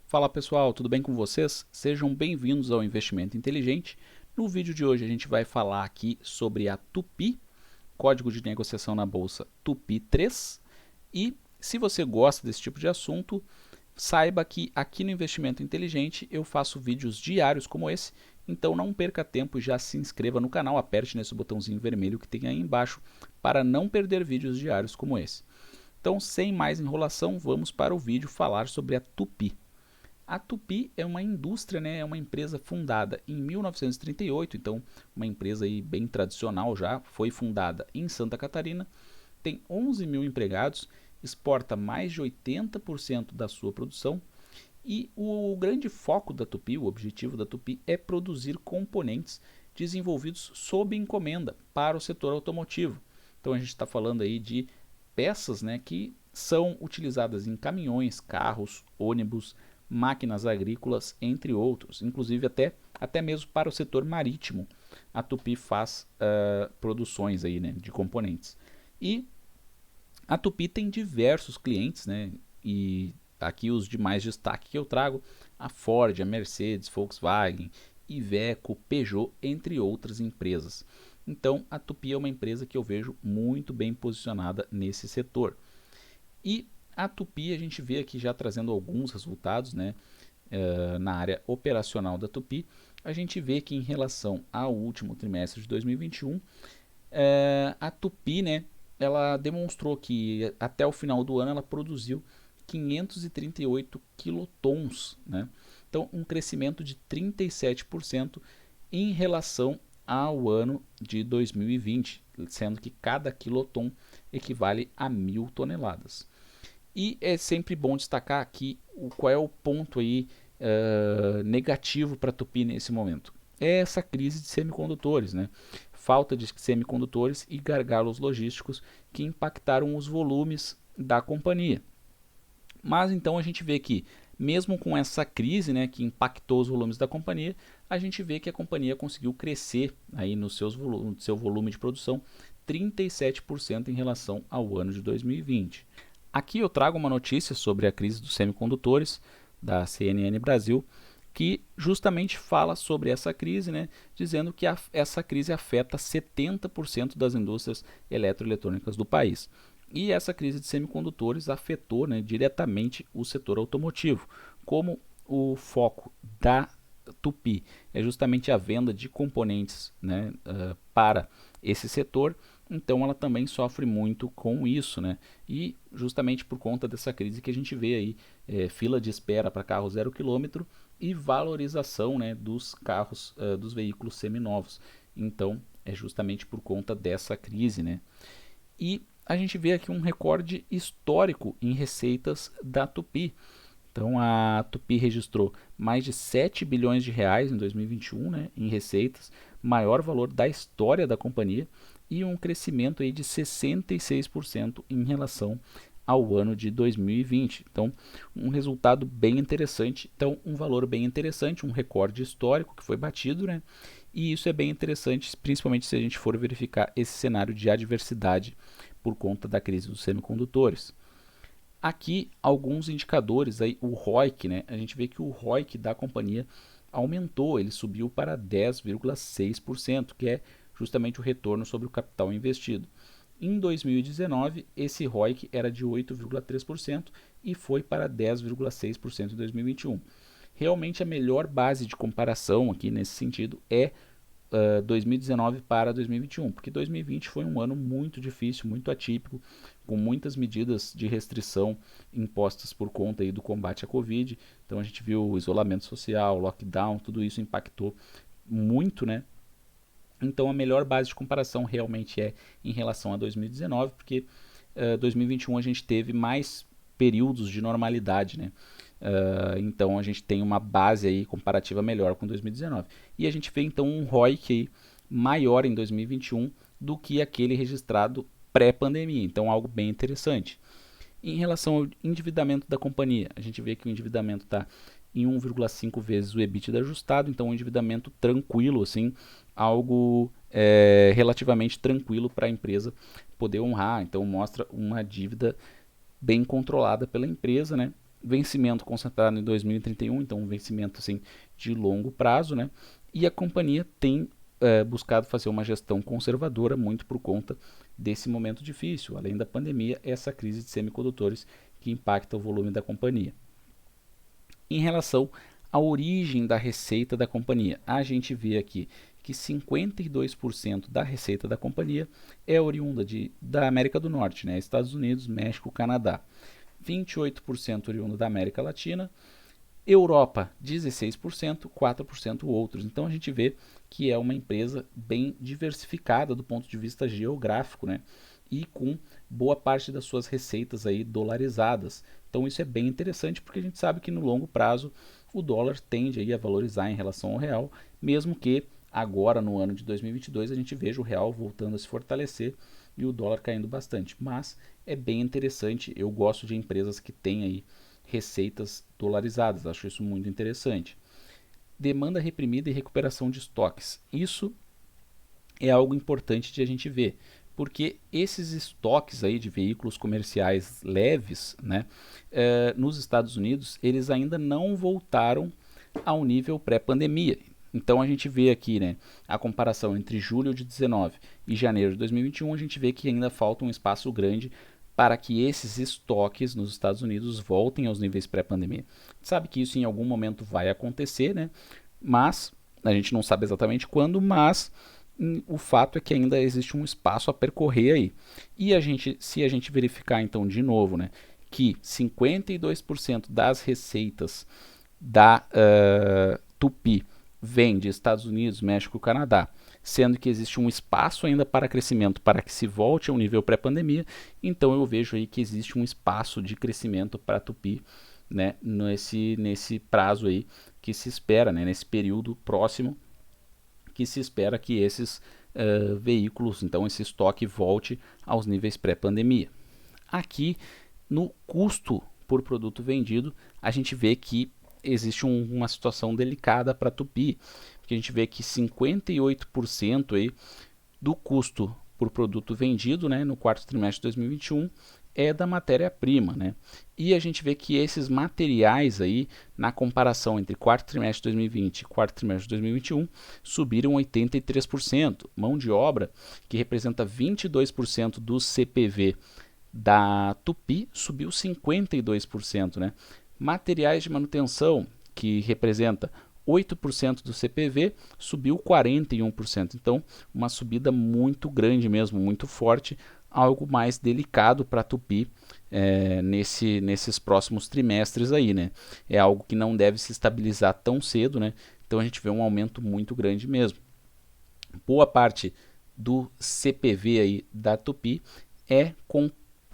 Fala pessoal, tudo bem com vocês? Sejam bem-vindos ao Investimento Inteligente. No vídeo de hoje a gente vai falar aqui sobre a Tupi, código de negociação na bolsa Tupi3. E se você gosta desse tipo de assunto, saiba que aqui no Investimento Inteligente eu faço vídeos diários como esse, então não perca tempo e já se inscreva no canal, aperte nesse botãozinho vermelho que tem aí embaixo para não perder vídeos diários como esse. Então, sem mais enrolação, vamos para o vídeo falar sobre a Tupi. A Tupi é uma indústria, né, é uma empresa fundada em 1938, então uma empresa aí bem tradicional já, foi fundada em Santa Catarina, tem 11 mil empregados, exporta mais de 80% da sua produção e o grande foco da Tupi, o objetivo da Tupi é produzir componentes desenvolvidos sob encomenda para o setor automotivo. Então a gente está falando aí de peças, né, que são utilizadas em caminhões, carros, ônibus, máquinas agrícolas, entre outros, inclusive até mesmo para o setor marítimo. A Tupi faz produções aí, né, de componentes. E a Tupi tem diversos clientes, né, e aqui os de mais destaque que eu trago, a Ford, a Mercedes, Volkswagen, Iveco, Peugeot, entre outras empresas. Então a Tupi é uma empresa que eu vejo muito bem posicionada nesse setor. E a Tupi a gente vê aqui já trazendo alguns resultados, né, na área operacional da Tupi. A gente vê que em relação ao último trimestre de 2021, a Tupi, né, ela demonstrou que até o final do ano ela produziu 538 quilotons, né? Então um crescimento de 37% em relação ao ano de 2020, sendo que cada quiloton equivale a 1.000 toneladas. E é sempre bom destacar aqui qual é o ponto aí negativo para a Tupi nesse momento. É essa crise de semicondutores, né? Falta de semicondutores e gargalos logísticos que impactaram os volumes da companhia. Mas então a gente vê que, mesmo com essa crise, né, que impactou os volumes da companhia, a gente vê que a companhia conseguiu crescer aí no seu volume de produção 37% em relação ao ano de 2020. Aqui eu trago uma notícia sobre a crise dos semicondutores da CNN Brasil, que justamente fala sobre essa crise, né, dizendo que essa crise afeta 70% das indústrias eletroeletrônicas do país. E essa crise de semicondutores afetou, né, diretamente o setor automotivo. Como o foco da Tupi é justamente a venda de componentes, né, para esse setor, então ela também sofre muito com isso, né? E justamente por conta dessa crise que a gente vê aí fila de espera para carro 0 km e valorização, né, dos carros, dos veículos seminovos. Então é justamente por conta dessa crise, né? E a gente vê aqui um recorde histórico em receitas da Tupi. Então a Tupi registrou mais de 7 bilhões de reais em 2021, né, em receitas, maior valor da história da companhia e um crescimento aí de 66% em relação ao ano de 2020. Então, um resultado bem interessante. Então, um valor bem interessante, um recorde histórico que foi batido, né? E isso é bem interessante, principalmente se a gente for verificar esse cenário de adversidade por conta da crise dos semicondutores. Aqui alguns indicadores aí, o ROIC, né? A gente vê que o ROIC da companhia aumentou, ele subiu para 10,6%, que é justamente o retorno sobre o capital investido. Em 2019, esse ROIC era de 8,3% e foi para 10,6% em 2021. Realmente a melhor base de comparação aqui nesse sentido é 2019 para 2021, porque 2020 foi um ano muito difícil, muito atípico, com muitas medidas de restrição impostas por conta aí do combate à Covid. Então a gente viu o isolamento social, lockdown, tudo isso impactou muito, né? Então a melhor base de comparação realmente é em relação a 2019, porque 2021 a gente teve mais períodos de normalidade, né? Então a gente tem uma base aí comparativa melhor com 2019. E a gente vê então um ROIC aí maior em 2021 do que aquele registrado pré-pandemia. Então algo bem interessante. Em relação ao endividamento da companhia, a gente vê que o endividamento está em 1,5 vezes o EBITDA ajustado, então um endividamento tranquilo, assim, algo relativamente tranquilo para a empresa poder honrar. Então mostra uma dívida bem controlada pela empresa, né? vencimento concentrado em 2031, então um vencimento assim, de longo prazo, né? E a companhia tem buscado fazer uma gestão conservadora, muito por conta desse momento difícil, além da pandemia, essa crise de semicondutores que impacta o volume da companhia. Em relação à origem da receita da companhia, a gente vê aqui que 52% da receita da companhia é oriunda da América do Norte, né? Estados Unidos, México, Canadá. 28% oriundo da América Latina, Europa 16%, 4% outros. Então a gente vê que é uma empresa bem diversificada do ponto de vista geográfico, né? E com boa parte das suas receitas aí dolarizadas. Então isso é bem interessante porque a gente sabe que no longo prazo o dólar tende aí a valorizar em relação ao real, mesmo que agora no ano de 2022 a gente veja o real voltando a se fortalecer e o dólar caindo bastante. Mas é bem interessante, eu gosto de empresas que têm aí receitas dolarizadas, acho isso muito interessante. Demanda reprimida e recuperação de estoques. Isso é algo importante de a gente ver, porque esses estoques aí de veículos comerciais leves, né, nos Estados Unidos, eles ainda não voltaram ao nível pré-pandemia. Então a gente vê aqui, né, a comparação entre julho de 19 e janeiro de 2021, a gente vê que ainda falta um espaço grande para que esses estoques nos Estados Unidos voltem aos níveis pré-pandemia. Sabe que isso em algum momento vai acontecer, né? Mas a gente não sabe exatamente quando, mas o fato é que ainda existe um espaço a percorrer aí. E se a gente verificar então de novo, né, que 52% das receitas da Tupi vem de Estados Unidos, México e Canadá, sendo que existe um espaço ainda para crescimento para que se volte ao nível pré-pandemia, então eu vejo aí que existe um espaço de crescimento para a Tupi, né, nesse prazo aí que se espera, né, nesse período próximo que se espera que esses veículos, então esse estoque volte aos níveis pré-pandemia. Aqui no custo por produto vendido, a gente vê que existe uma situação delicada para a Tupi, porque a gente vê que 58% aí do custo por produto vendido, né, no quarto trimestre de 2021 é da matéria-prima, né? E a gente vê que esses materiais aí, na comparação entre quarto trimestre de 2020 e quarto trimestre de 2021, subiram 83%. Mão de obra, que representa 22% do CPV da Tupi, subiu 52%, né? Materiais de manutenção, que representa 8% do CPV, subiu 41%. Então, uma subida muito grande mesmo, muito forte, algo mais delicado para a Tupi nesses próximos trimestres aí, né? É algo que não deve se estabilizar tão cedo, né? Então a gente vê um aumento muito grande mesmo. Boa parte do CPV aí da Tupi é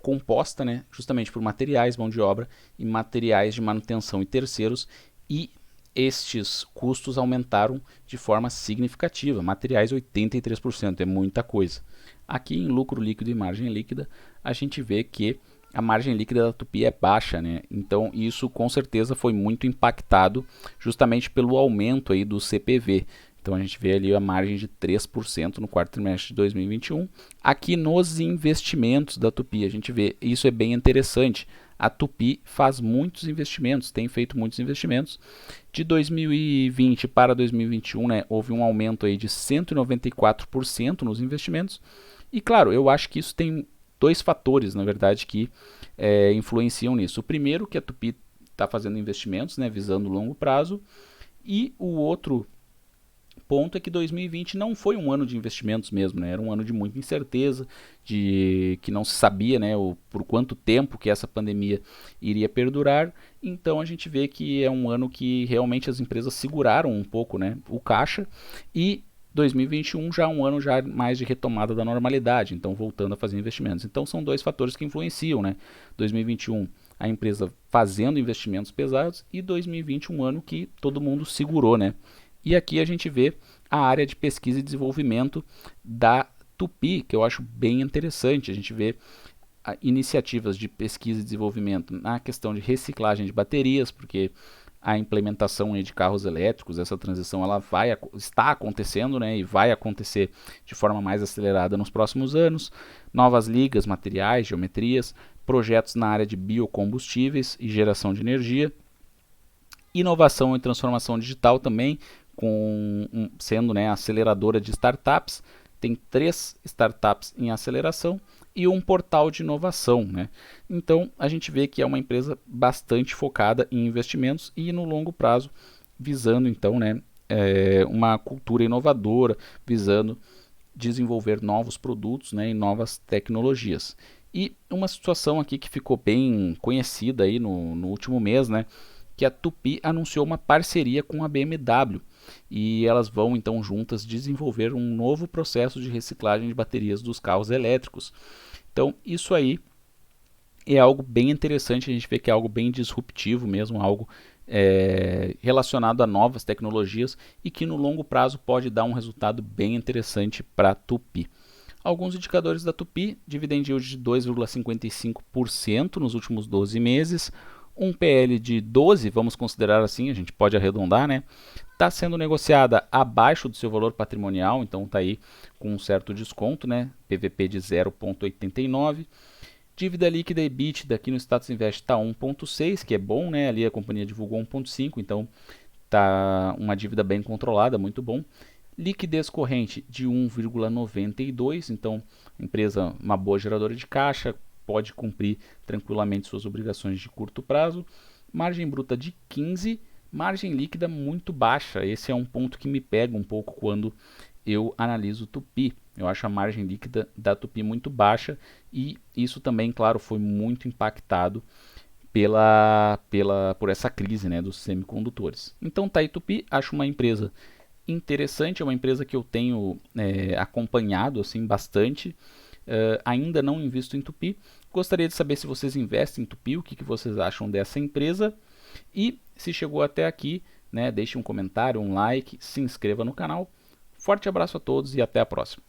composta, né, justamente por materiais, mão de obra e materiais de manutenção e terceiros, e estes custos aumentaram de forma significativa. Materiais 83%, é muita coisa. Aqui em lucro líquido e margem líquida, a gente vê que a margem líquida da Tupi é baixa, né? Então isso com certeza foi muito impactado justamente pelo aumento aí do CPV. Então a gente vê ali a margem de 3% no quarto trimestre de 2021. Aqui nos investimentos da Tupi, a gente vê, isso é bem interessante. A Tupi faz muitos investimentos, tem feito muitos investimentos. De 2020 para 2021, né, houve um aumento aí de 194% nos investimentos. E claro, eu acho que isso tem dois fatores, na verdade, que influenciam nisso. O primeiro, que a Tupi está fazendo investimentos, né, visando longo prazo. E o outro ponto é que 2020 não foi um ano de investimentos mesmo, né? Era um ano de muita incerteza, de que não se sabia, né, por quanto tempo que essa pandemia iria perdurar. Então a gente vê que é um ano que realmente as empresas seguraram um pouco, né, o caixa, e 2021 já é um ano já mais de retomada da normalidade, então voltando a fazer investimentos. Então são dois fatores que influenciam, né? 2021 a empresa fazendo investimentos pesados e 2020 um ano que todo mundo segurou, né? E aqui a gente vê a área de pesquisa e desenvolvimento da Tupi, que eu acho bem interessante. A gente vê iniciativas de pesquisa e desenvolvimento na questão de reciclagem de baterias, porque a implementação de carros elétricos, essa transição ela está acontecendo, né, e vai acontecer de forma mais acelerada nos próximos anos. Novas ligas, materiais, geometrias, projetos na área de biocombustíveis e geração de energia, inovação e transformação digital também, sendo, né, aceleradora de startups. Tem 3 startups em aceleração e um portal de inovação, né? Então a gente vê que é uma empresa bastante focada em investimentos e no longo prazo, visando então, né, uma cultura inovadora, visando desenvolver novos produtos, né, e novas tecnologias. E uma situação aqui que ficou bem conhecida aí no último mês, né, que a Tupy anunciou uma parceria com a BMW e elas vão então juntas desenvolver um novo processo de reciclagem de baterias dos carros elétricos. Então isso aí é algo bem interessante, a gente vê que é algo bem disruptivo mesmo, algo relacionado a novas tecnologias e que no longo prazo pode dar um resultado bem interessante para a Tupy. Alguns indicadores da Tupy: dividend yield de 2,55% nos últimos 12 meses, um PL de 12, vamos considerar assim, a gente pode arredondar, né? Está sendo negociada abaixo do seu valor patrimonial, então está aí com um certo desconto, né? PVP de 0,89. Dívida líquida e EBITDA aqui no Status Invest está 1,6, que é bom, né? Ali a companhia divulgou 1,5, então está uma dívida bem controlada, muito bom. Liquidez corrente de 1,92, então empresa uma boa geradora de caixa, pode cumprir tranquilamente suas obrigações de curto prazo. Margem bruta de 15, margem líquida muito baixa. Esse é um ponto que me pega um pouco quando eu analiso Tupy. Eu acho a margem líquida da Tupy muito baixa e isso também, claro, foi muito impactado por essa crise, né, dos semicondutores. Então tá aí Tupy, acho uma empresa interessante, é uma empresa que eu tenho acompanhado assim, bastante. Ainda não invisto em Tupy. Gostaria de saber se vocês investem em Tupy, o que vocês acham dessa empresa. E se chegou até aqui, né, deixe um comentário, um like, se inscreva no canal. Forte abraço a todos e até a próxima.